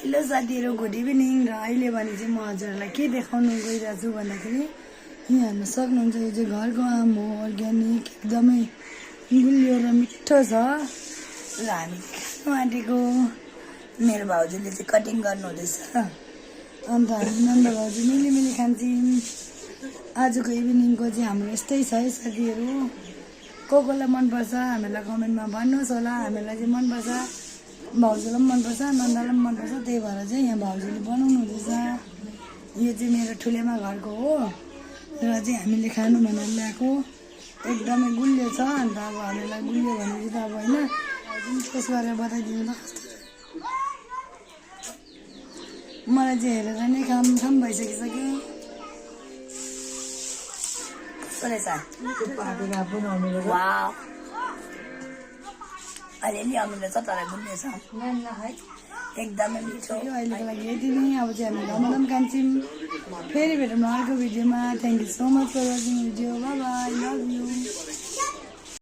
Hello साथीहरु, good evening. र अहिले भने चाहिँ म हजुरहरूलाई के देखाउन गइरहेको छु भन्दाखेरि यहाँ हेर्न सक्नुहुन्छ, यो चाहिँ घरको आम हो, अर्ग्यानिक, एकदमै गुलियो र मिठो छ। र हामी खानु आँटेको, मेरो भाउजूले चाहिँ कटिङ गर्नु हुँदैछ, अन्त हामी नन्द भाउजू मिली खान्छौँ। आजको इभिनिङको चाहिँ हाम्रो यस्तै छ है साथीहरु। कोलाई मनपर्छ हामीलाई कमेन्टमा भन्नुहोस् होला। हामीलाई चाहिँ मनपर्छ, भाउजूलाई पनि मनपर्छ, नन्दालाई पनि मनपर्छ, त्यही भएर चाहिँ यहाँ भाउजूले बनाउनु हुँदैछ। यो चाहिँ मेरो ठुलेमा घरको हो र चाहिँ हामीले खानु भनेर ल्याएको, एकदमै गुलियो छ। अन्त अब हामीलाई गुलियो भनेपछि त अब होइन, त्यसो गरेर बताइदिनु त कस्तो। मलाई चाहिँ हेरेर नै खाम भइसकिसक्यो। अलिअलि अमिलो छ तर गुलियो छ, एकदमै मिठो। अहिलेको लागि यति नै। अब चाहिँ हामी धमाधम खान्छौँ। फेरि भेटौँ अर्को भिडियोमा। Thank you so much for watching video. Bye bye, love you.